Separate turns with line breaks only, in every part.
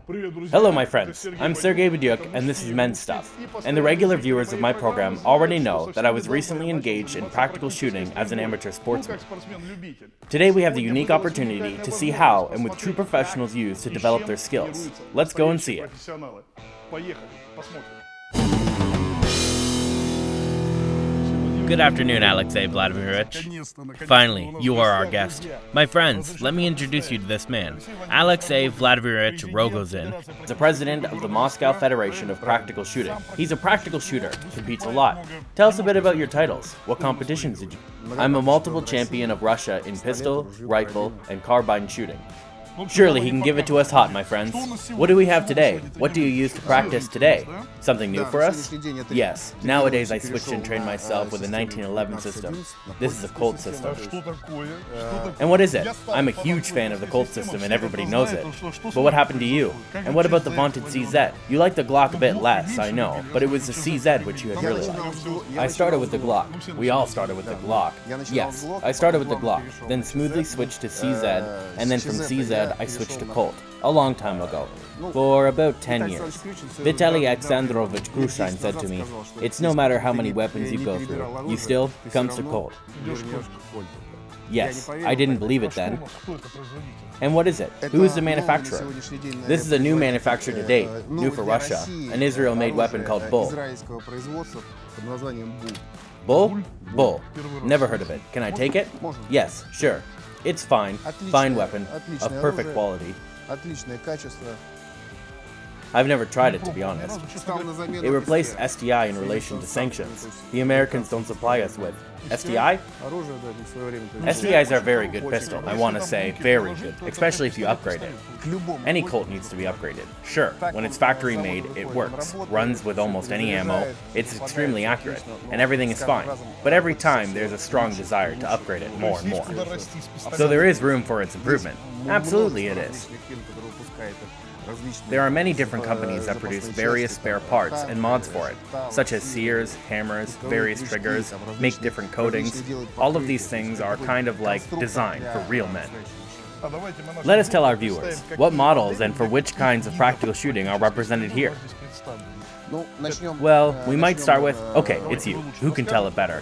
Hello my friends, I'm Sergey Badyuk and this is Men's Stuff. And the regular viewers of my program already know that I was recently engaged in practical shooting as an amateur sportsman. Today we have the unique opportunity to see how and what true professionals use to develop their skills. Let's go and see it. Good afternoon, Alexei Vladimirovich. Finally, you are our guest. My friends, let me introduce you to this man. Alexei Vladimirovich Rogozin is the president of the Moscow Federation of Practical Shooting. He's a practical shooter, competes a lot. Tell us a bit about your titles. What competitions did you? I'm a multiple champion of Russia in pistol, rifle, and carbine shooting. Surely he can give it to us hot, my friends. What do we have today? What do you use to practice today? Something new for us? Yes. Nowadays I switched and trained myself with a 1911 system. This is a Colt system. And what is it? I'm a huge fan of the Colt system and everybody knows it. But what happened to you? And what about the vaunted CZ? You like the Glock a bit less, I know, but it was the CZ which you had really liked. I started with the Glock. We all started with the Glock. Yes, I started with the Glock, then smoothly switched to CZ, and then from CZ I switched to Colt, a long time ago, for about 10 years. Vitaly Alexandrovich Grushin said to me, "It's no matter how many weapons you go through, you still comes to Colt." Yes, I didn't believe it then. And what is it? Who is the manufacturer? This is a new manufacturer to date, new for Russia, an Israel-made weapon called BUL. BUL? BUL. Never heard of it. Can I take it? Yes, sure. It's fine. Fine weapon. Of perfect quality. I've never tried it, to be honest. It replaced STI in relation to sanctions. The Americans don't supply us with STI? STIs are a very good pistol, I want to say, very good, especially if you upgrade it. Any Colt needs to be upgraded. Sure, when it's factory made, it works, runs with almost any ammo, it's extremely accurate, and everything is fine. But every time, there's a strong desire to upgrade it more and more. So there is room for its improvement. Absolutely it is. There are many different companies that produce various spare parts and mods for it, such as sears, hammers, various triggers, make different coatings. All of these things are kind of like designed for real men. Let us tell our viewers, what models and for which kinds of practical shooting are represented here? Well, we might start with, okay, it's you. Who can tell it better?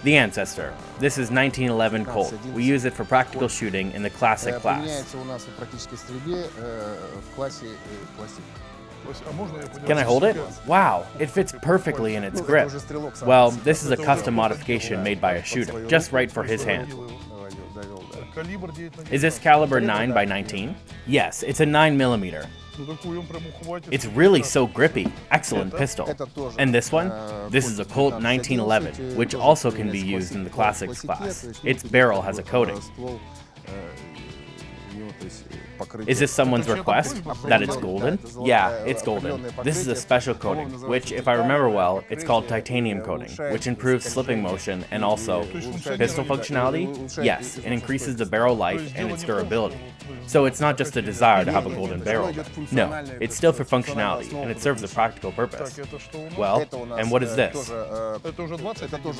The Ancestor. This is 1911 Colt. We use it for practical shooting in the classic class. Can I hold it? Wow, it fits perfectly in its grip. Well, this is a custom modification made by a shooter, just right for his hand. Is this caliber 9x19? Yes, it's a 9mm. It's really so grippy. Excellent pistol. And this one? This is a Colt 1911, which also can be used in the classics class. Its barrel has a coating. Is this someone's request? That it's golden? Yeah, it's golden. This is a special coating, which, if I remember well, it's called titanium coating, which improves slipping motion and also pistol functionality? Yes, it increases the barrel life and its durability. So it's not just a desire to have a golden barrel. No, it's still for functionality, and it serves a practical purpose. Well, and what is this?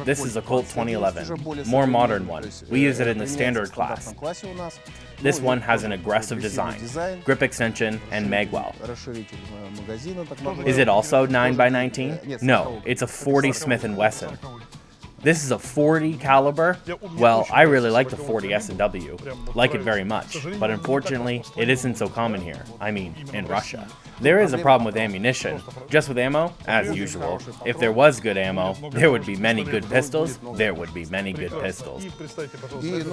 This is a Colt 2011, more modern one. We use it in the standard class. This one has an aggressive design, grip extension, and magwell. Is it also 9x19? No, it's a 40 Smith & Wesson. This is a 40 caliber? Well, I really like the 40 S&W, like it very much, but unfortunately, it isn't so common here, I mean, in Russia. There is a problem with ammunition. Just with ammo, as usual. If there was good ammo, there would be many good pistols, there would be many good pistols.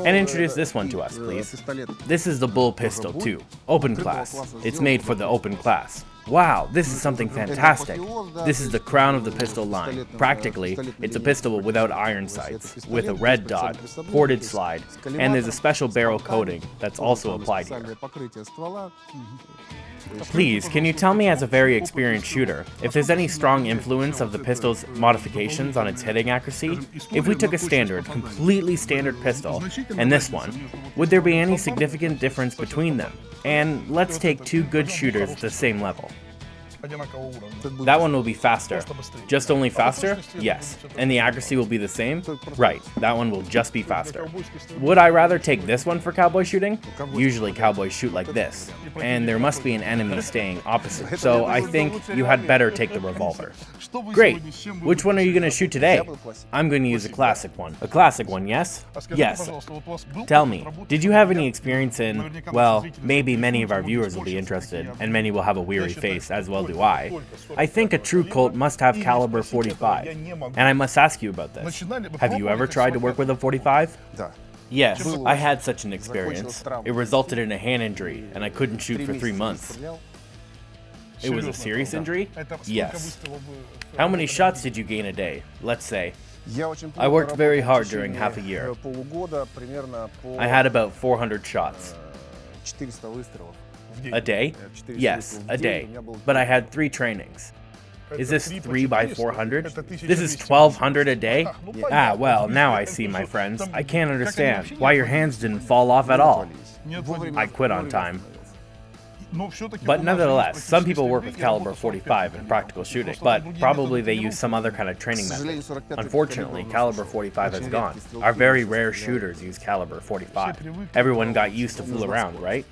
And introduce this one to us, please. This is the BUL Pistol 2, open class. It's made for the open class. Wow, this is something fantastic. This is the crown of the pistol line. Practically, it's a pistol without iron sights, with a red dot, ported slide, and there's a special barrel coating that's also applied here. Please, can you tell me as a very experienced shooter, if there's any strong influence of the pistol's modifications on its hitting accuracy? If we took a standard, completely standard pistol, and this one, would there be any significant difference between them? And let's take two good shooters at the same level. That one will be faster. Just only faster? Yes. And the accuracy will be the same? Right, that one will just be faster. Would I rather take this one for cowboy shooting? Usually cowboys shoot like this, and there must be an enemy staying opposite, so I think you had better take the revolver. Great. Which one are you going to shoot today? I'm going to use a classic one. A classic one, yes? Yes. Tell me, did you have any experience in, well, maybe many of our viewers will be interested, and many will have a weary face, as well do I. I think a true Colt must have caliber 45, and I must ask you about this. Have you ever tried to work with a 45? Yes, I had such an experience. It resulted in a hand injury, and I couldn't shoot for 3 months. It was a serious injury? Yes. How many shots did you gain a day? Let's say. I worked very hard during half a year. I had about 400 shots. A day? Yes, a day. But I had 3 trainings. Is this 3 by 400? This is 1200 a day? Ah, well, now I see, my friends. I can't understand why your hands didn't fall off at all. I quit on time. But nevertheless, some people work with caliber 45 in practical shooting, but probably they use some other kind of training method. Unfortunately, caliber 45 has gone. Our very rare shooters use caliber 45. Everyone got used to fool around, right?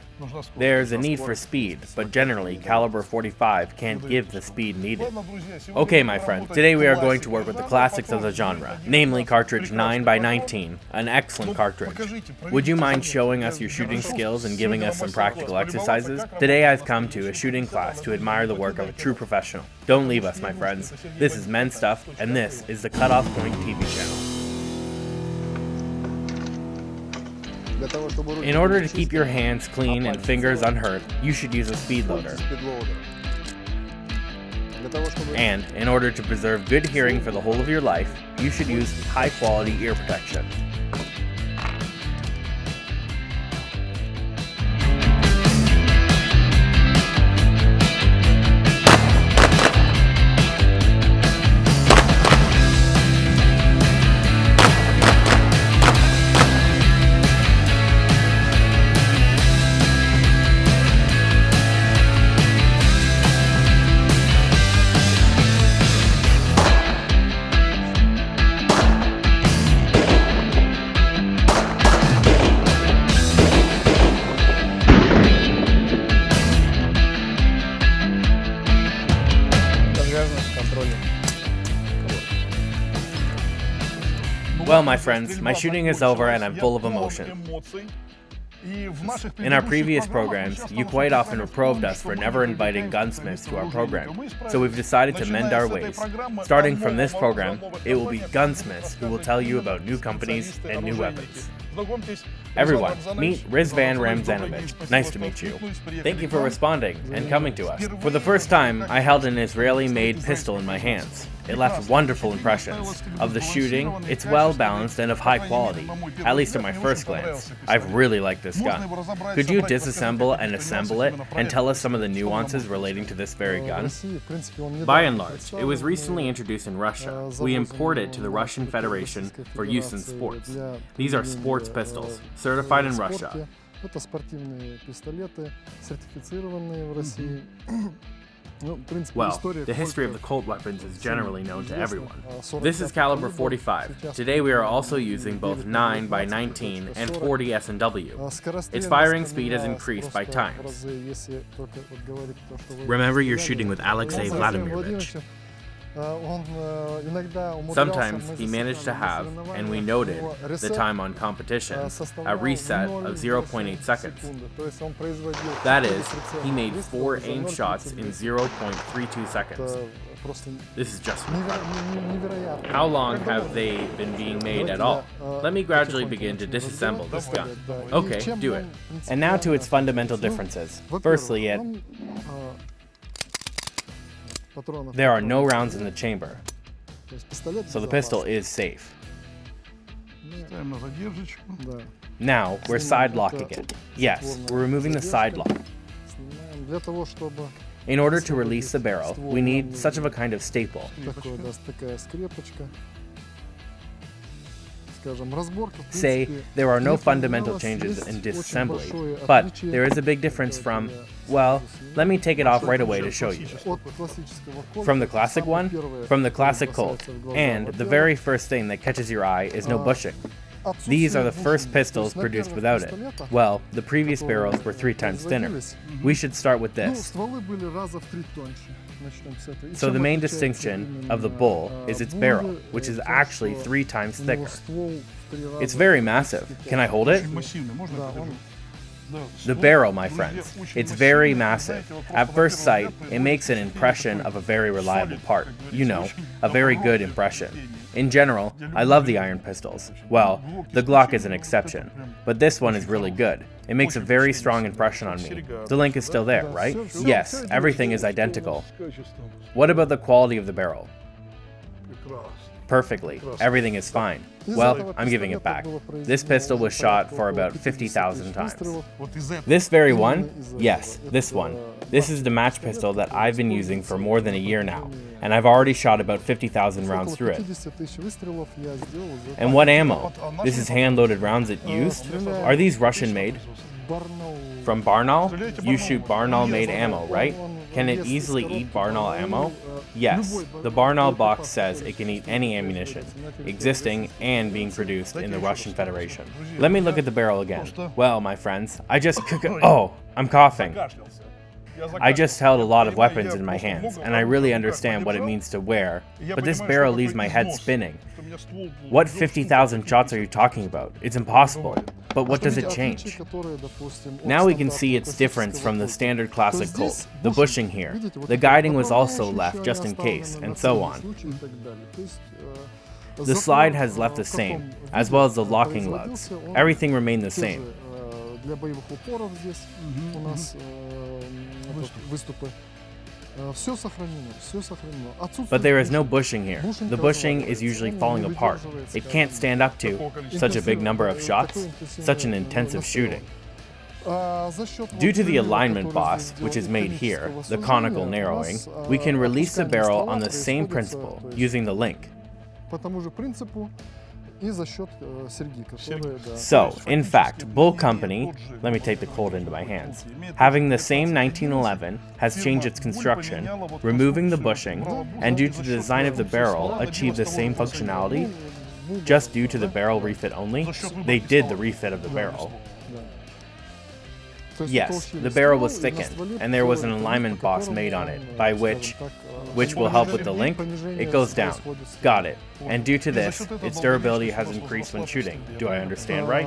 There's a need for speed, but generally, caliber 45 can't give the speed needed. Okay, my friend, today we are going to work with the classics of the genre, namely cartridge 9x19, an excellent cartridge. Would you mind showing us your shooting skills and giving us some practical exercises? Today I've come to a shooting class to admire the work of a true professional. Don't leave us, my friends. This is Men's Stuff, and this is the Cutoff Point TV channel. In order to keep your hands clean and fingers unhurt, you should use a speed loader. And in order to preserve good hearing for the whole of your life, you should use high-quality ear protection. Well, my friends, my shooting is over and I'm full of emotion. In our previous programs, you quite often reproved us for never inviting gunsmiths to our program, so we've decided to mend our ways. Starting from this program, it will be gunsmiths who will tell you about new companies and new weapons. Everyone, meet Rizvan Ramzanovich. Nice to meet you. Thank you for responding and coming to us. For the first time, I held an Israeli-made pistol in my hands. It left wonderful impressions. Of the shooting, it's well balanced and of high quality, at least at my first glance. I've really liked this gun. Could you disassemble and assemble it and tell us some of the nuances relating to this very gun? By and large, it was recently introduced in Russia. We import it to the Russian Federation for use in sports. These are sports pistols, certified in Russia. Well, the history of the Colt weapons is generally known to everyone. This is caliber 45. Today we are also using both 9x19 and 40 S&W. Its firing speed has increased by times. Remember, you're shooting with Alexei Vladimirovich. Sometimes he managed to have, and we noted, the time on competitions, a reset of 0.8 seconds. That is, he made 4 aim shots in 0.32 seconds. This is just incredible. How long have they been being made at all? Let me gradually begin to disassemble this gun. Okay, do it. And now to its fundamental differences. Firstly, there are no rounds in the chamber, so the pistol is safe. Now, we're side locking it. Yes, we're removing the side lock. In order to release the barrel, we need such of a kind of staple. Say there are no fundamental changes in disassembly, but there is a big difference from, well, let me take it off right away to show you. From the classic one, from the classic Colt, and the very first thing that catches your eye is no bushing. These are the first pistols produced without it. Well, the previous barrels were 3 times thinner. We should start with this. So the main distinction of the BUL is its barrel, which is actually 3 times thicker. It's very massive. Can I hold it? The barrel, my friends, it's very massive. At first sight, it makes an impression of a very reliable part. You know, a very good impression. In general, I love the iron pistols. Well, the Glock is an exception, but this one is really good. It makes a very strong impression on me. The link is still there, right? Yes, everything is identical. What about the quality of the barrel? Perfectly. Everything is fine. Well, I'm giving it back. This pistol was shot for about 50,000 times. This very one? Yes, this one. This is the match pistol that I've been using for more than a year now, and I've already shot about 50,000 rounds through it. And what ammo? This is hand-loaded rounds it used? Are these Russian-made? From Barnaul? You shoot Barnaul-made ammo, right? Can it easily eat Barnaul ammo? Yes, the Barnaul box says it can eat any ammunition, existing and being produced in the Russian Federation. Let me look at the barrel again. Well, my friends, I'm coughing. I just held a lot of weapons in my hands, and I really understand what it means to wear, but this barrel leaves my head spinning. What 50,000 shots are you talking about? It's impossible. But what does it change? Now we can see its difference from the standard classic Colt, the bushing here. The guiding was also left just in case, and so on. The slide has left the same, as well as the locking lugs. Everything remained the same. But there is no bushing here. The bushing is usually falling apart. It can't stand up to such a big number of shots, such an intensive shooting. Due to the alignment boss, which is made here, the conical narrowing, we can release the barrel on the same principle, using the link. So, in fact, BUL Company, let me take the Colt into my hands, having the same 1911, has changed its construction, removing the bushing, and due to the design of the barrel, achieved the same functionality. Just due to the barrel refit only, they did the refit of the barrel. Yes, the barrel was thickened, and there was an alignment box made on it, by which will help with the link, it goes down. Got it. And due to this, its durability has increased when shooting. Do I understand right?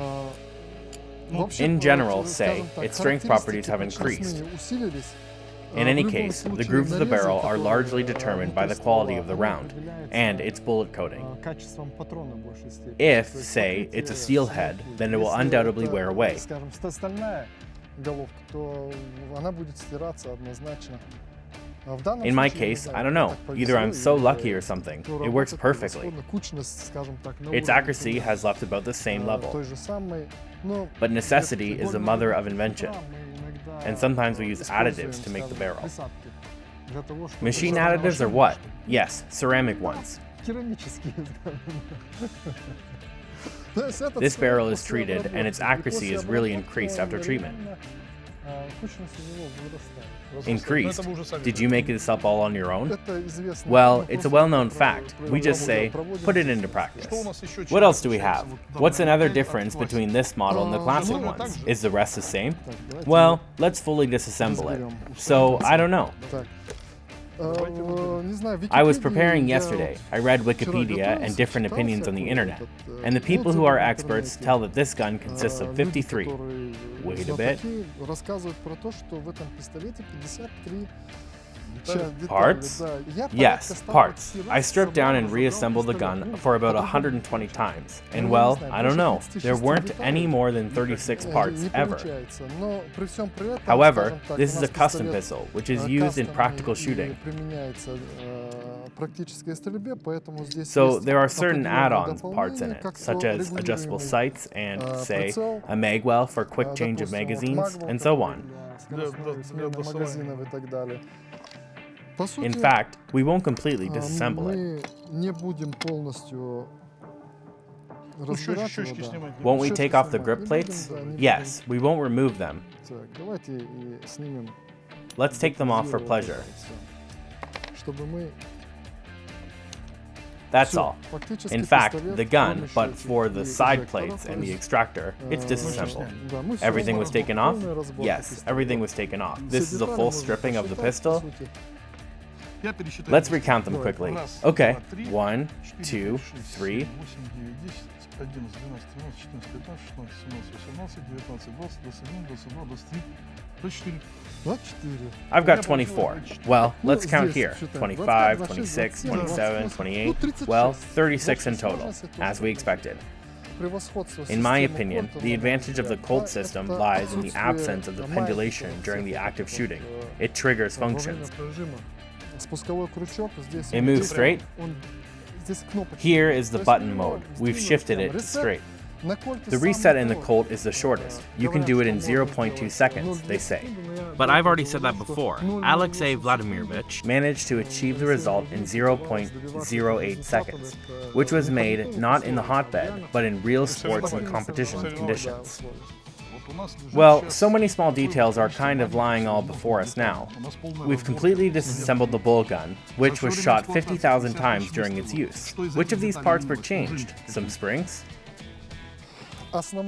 In general, say, its strength properties have increased. In any case, the grooves of the barrel are largely determined by the quality of the round, and its bullet coating. If, say, it's a steel head, then it will undoubtedly wear away. In my case, I don't know, either I'm so lucky or something, it works perfectly. Its accuracy has left about the same level. But necessity is the mother of invention, and sometimes we use additives to make the barrel. Machine additives are what? Yes, ceramic ones. This barrel is treated, and its accuracy is really increased after treatment. Increased? Did you make this up all on your own? Well, it's a well-known fact. We just say, put it into practice. What else do we have? What's another difference between this model and the classic ones? Is the rest the same? Well, let's fully disassemble it. So, I don't know. I was preparing yesterday. I read Wikipedia and different opinions on the internet, and the people who are experts tell that this gun consists of 53. Wait a bit. Parts? Yes, parts. I stripped down and reassembled the gun for about 120 times, and well, I don't know, there weren't any more than 36 parts ever. However, this is a custom pistol, which is used in practical shooting. So there are certain add-on parts in it, such as adjustable sights and, say, a magwell for quick change of magazines, and so on. In fact, we won't completely disassemble it.
разбирать его, да.
Won't we take off the grip
Не
plates?
будем, да, не
Yes, we won't remove them.
будем. Так, давайте и снимем.
Let's take them off for pleasure.
Чтобы мы...
That's
Всё,
all.
фактически
In fact,
пистолет,
the gun,
кроме
but
щеки
for
и
the side
эжектора,
plates
то
and the
есть,
extractor, it's disassembled.
да, мы всё
Everything was taken off?
полная разборка
Yes,
пистоля.
everything was taken off.
Все
This is a
детали
full
можно
stripping of the
посчитать,
pistol.
по сути.
Let's recount them quickly. Okay, 1, 2, 3.
24.
I've got 24. Well, let's count here.
здесь считаем.
25,
25,
26,
27,
27,
28.
28. Well, 36 in
В общей
total,
сложности
as we expected.
превосходство
In my
системы
opinion,
контурного
the advantage of the Colt
это
system lies in the
отсутствие
absence of the pendulation
маятника
during the active shooting.
вот,
It triggers
во время
functions.
прожима. Спусковой крючок здесь.
It
он
moves
прям-
straight.
он- здесь кнопочка.
Here is the
То есть
button
у него
mode. We've
сдвинут
shifted
прям
it to
ресет.
straight.
На Кольте
The
самый
reset in the
крут.
Colt is the shortest. You can do it in 0.2 seconds, they say.
But I've already said that before. Alexei Vladimirovich
Managed to achieve the result in 0.08 seconds, which was made not in the hotbed, but in real sports and competition conditions. Well, so many small details are kind of lying all before us now. We've completely disassembled the BUL gun, which was shot 50,000 times during its use. Which of these parts were changed? Some springs?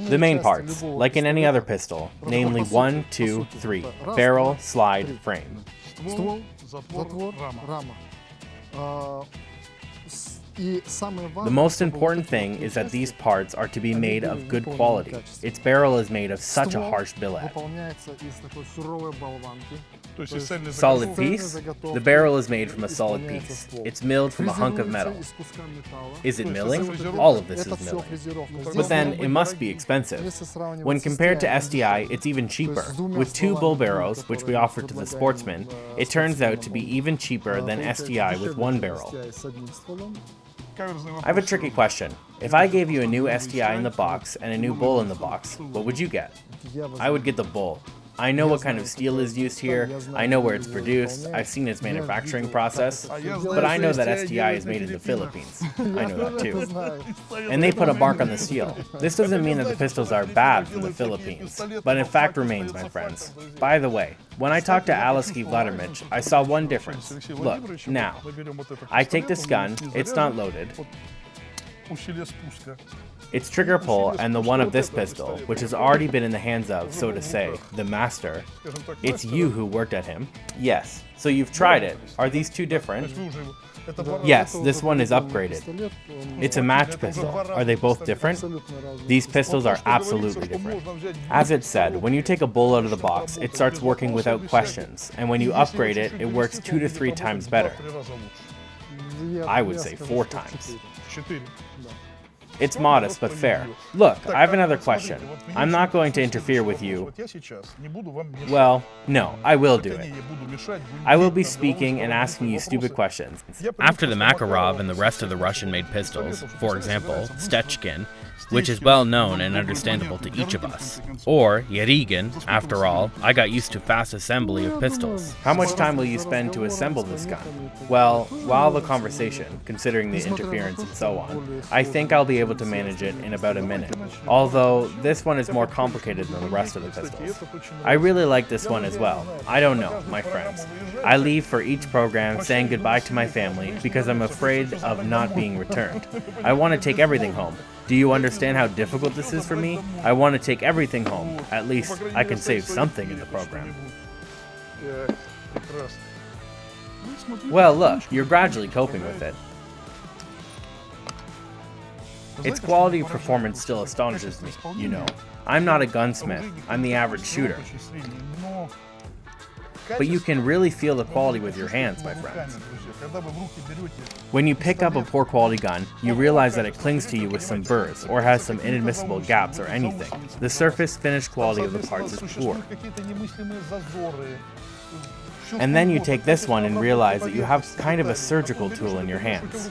The main parts, like in any other pistol, namely 1, 2, 3, barrel, slide, frame.
Ствол, затвор, рама. А, и самое
The
важное,
most
чтобы
important
вот
thing
эти
is that these
части,
parts are to be
они
made
были
of good
выполнены
quality.
качественно.
Its barrel is made of such a
Ствол
harsh billet.
выполняется из такой суровой болванки. То есть
Solid
цельной
piece?
заготовки
The barrel is made from a solid
исполняется
piece.
ствол.
It's milled from a hunk of metal.
Фрезеруется из куска металла.
Is it
То есть
milling?
это вот
All of this
это
is
всё
milling.
фрезеровка.
But
Здесь
then
они
it must be expensive.
Если сравнивать
When
с
compared to
STI,
SDI, it's even cheaper.
с двумя
With two
стволами,
bull barrels, which we
которые
offer to the
предлагаем,
sportsman, it turns out to be even cheaper than
получается
SDI with
дешевле,
one
чем
barrel.
STI с одним стволом.
I have a tricky question. If I gave you a new SDI in the box and a new bull in the box, what would you get? I would get the bull. I know what kind of steel is used here, I know where it's produced, I've seen its manufacturing process, but I know that SDI is made in the Philippines. I know that too. And they put a mark on the steel. This doesn't mean that the pistols are bad from the Philippines, but in fact remains, my friends. By the way, when I talked to Alexei Vladimirovich, I saw one difference. Look, now, I take this gun, it's not loaded, its trigger pull and the one of this pistol, which has already been in the hands of, so to say, the master. It's you who worked at him. Yes, so you've tried it. Are these two different? Yes, this one is upgraded. It's a match pistol. Are they both different? These pistols are absolutely different. As it said, when you take a bull out of the box, it starts working without questions, and when you upgrade it, it works 2 to 3 times better. I would say 4 times. It's modest, but fair. Look, I have another question. I'm not going to interfere with you. Well, no, I will do it. I will be speaking and asking you stupid questions.
After the Makarov and the rest of the Russian-made pistols, for example, Stechkin, which is well known and understandable to each of us, or Yerigin, after all, I got used to fast assembly of pistols.
How much time will you spend to assemble this gun? Well, while the conversation, considering the interference and so on, I think I'll be able to manage it in about a minute. Although, this one is more complicated than the rest of the pistols. I really like this one as well. I don't know, my friends. I leave for each program saying goodbye to my family because I'm afraid of not being returned. I want to take everything home. Do you understand how difficult this is for me? I want to take everything home. At least, I can save something in the program. Well, look, you're gradually coping with it. Its quality of performance still astonishes me, you know. I'm not a gunsmith, I'm the average shooter. But you can really feel the quality with your hands, my friends. When you pick up a poor quality gun, you realize that it clings to you with some burrs, or has some inadmissible gaps or anything. The surface finished quality of the parts is poor. And then you take this one and realize that you have kind of a surgical tool in your hands.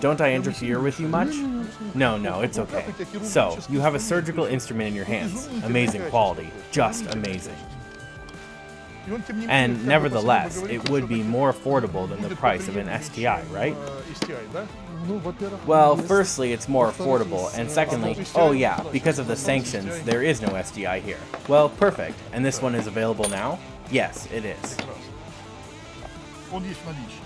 Don't I interfere with you much? No, it's okay. So, you have a surgical instrument in your hands. Amazing quality. Just amazing.
And nevertheless, it would be more affordable than the price of an STI, right? Well, firstly, it's more affordable, and secondly, oh yeah, because of the sanctions, there is no STI here. Well, perfect. And this one is available now? Yes, it is.
Он есть наличие.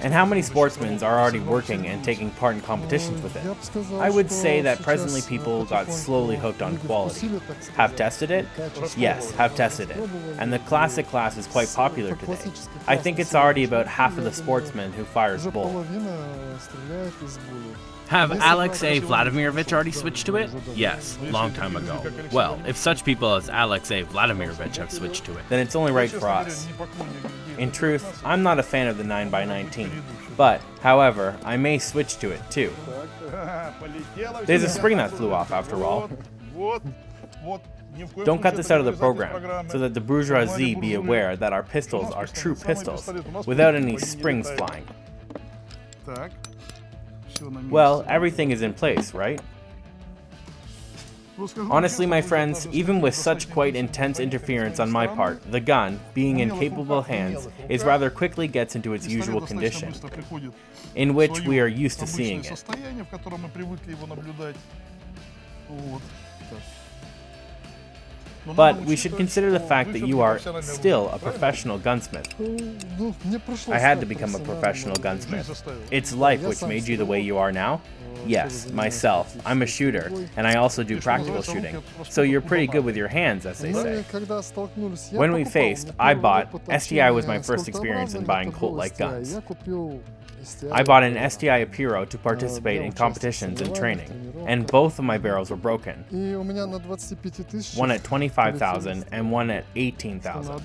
And how many sportsmen are already working and taking part in competitions with it? I would say that presently people got slowly hooked on quality. Have tested it? Yes, have tested it. And the classic class is quite popular today. I think it's already about half of the sportsmen who fires BUL.
Have Alexei Vladimirovich already switched to it? Yes, long time ago. Well, if such people as Alexei Vladimirovich have switched to it,
then it's only right for us. In truth, I'm not a fan of the 9x19, but, however, I may switch to it too. There's a spring that flew off after all. Don't cut this out of the program, so that the bourgeoisie be aware that our pistols are true pistols, without any springs flying. Well, everything is in place, right? Honestly, my friends, even with such quite intense interference on my part, the gun, being in capable hands, is rather quickly gets into its usual condition, in which we are used to seeing it. But we should consider the fact that you are still a professional gunsmith. I had to become a professional gunsmith. It's life which made you the way you are now? Yes, myself. I'm a shooter, and I also do practical shooting. So you're pretty good with your hands, as they say. When we faced, I bought. STI was my first experience in buying Colt-like guns. I bought an STI Apiro to participate in competitions and training, and both of my barrels were broken. One at 25,000 and one at 18,000.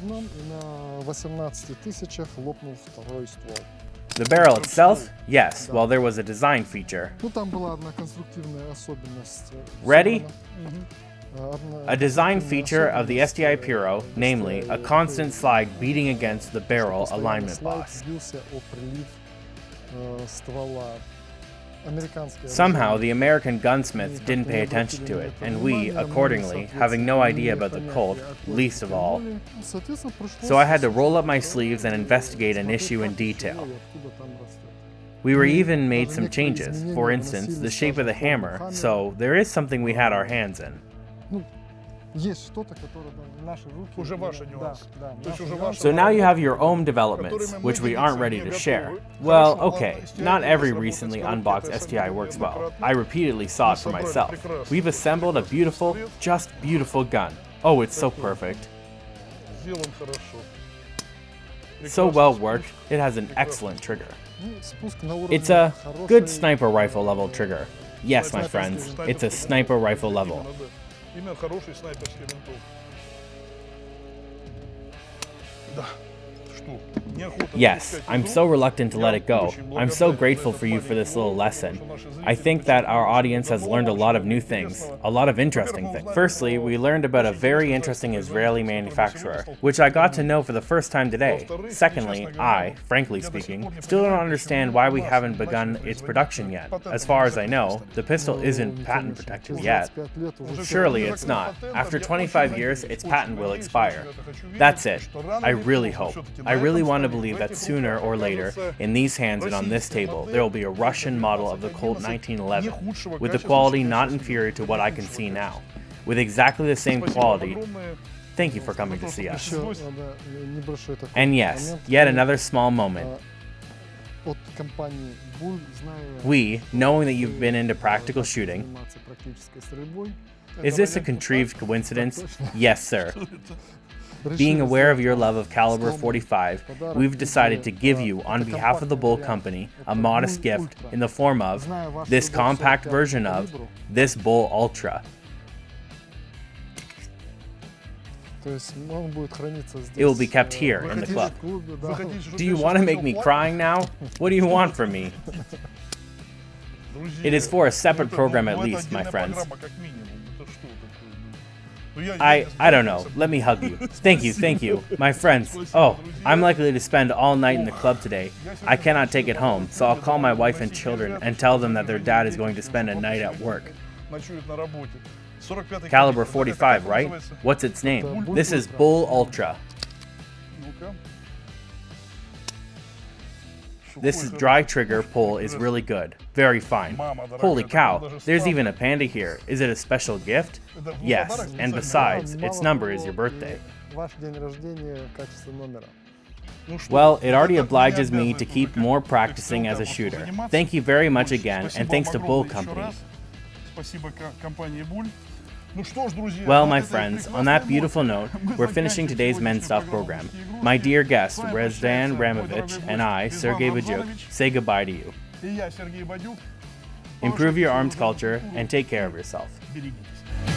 The barrel itself? Yes, well there was a design feature. Ready? A design feature of the STI Apiro, namely, a constant slide beating against the barrel alignment boss. Somehow, the American gunsmith didn't pay attention to it, and we, accordingly, having no idea about the Colt, least of all. So I had to roll up my sleeves and investigate an issue in detail. We were even made some changes, for instance, the shape of the hammer, so there is something we had our hands in. So now you have your own developments, which we aren't ready to share. Well, okay, not every recently unboxed STI works well. I repeatedly saw it for myself. We've assembled a beautiful, just beautiful gun. Oh, it's so perfect. So well worked, it has an excellent trigger. It's a good sniper rifle level trigger. Yes, my friends, it's a sniper rifle level.
Именно хороший снайперский винтовка. Да.
Yes, I'm so reluctant to let it go. I'm so grateful for you for this little lesson. I think that our audience has learned a lot of new things, a lot of interesting things. Firstly, we learned about a very interesting Israeli manufacturer, which I got to know for the first time today. Secondly, I, frankly speaking, still don't understand why we haven't begun its production yet. As far as I know, the pistol isn't patent protected yet. Surely it's not. After 25 years, its patent will expire. That's it. I really hope. I really want to believe that sooner or later, in these hands and on this table, there will be a Russian model of the Colt 1911, with a quality not inferior to what I can see now, with exactly the same quality. Thank you for coming to see us. And yes, yet another small moment. We, knowing that you've been into practical shooting, is this a contrived coincidence? Yes, sir. Being aware of your love of caliber 45, we've decided to give you, on behalf of the BUL company, a modest gift in the form of this compact version of this BUL Ultra. It will be kept here in the club. Do you want to make me crying now? What do you want from me? It is for a separate program at least, my friends. I don't know. Let me hug you. Thank you. My friends. Oh, I'm likely to spend all night in the club today. I cannot take it home, so I'll call my wife and children and tell them that their dad is going to spend a night at work. Caliber 45, right? What's its name? This is BUL Ultra.
Ну-ка.
This dry trigger pull is really good. Very fine. Holy cow, there's even a panda here. Is it a special gift? Yes, and besides, its number is your birthday.
Ваш день рождения в качестве номера.
Well, it already obliges me to keep more practicing as a shooter. Thank you very much again, and thanks to BUL Company.
Спасибо компании BUL. Ну что ж, друзья,
Well, my friends, on that beautiful note, we're finishing today's Men's Stuff program. My dear guest, Rezdan Ramovich, and I, Sergey Badyuk, say goodbye to you.
И я, Сергей Бадюк.
Improve your arms culture and take care of yourself.
Берегитесь.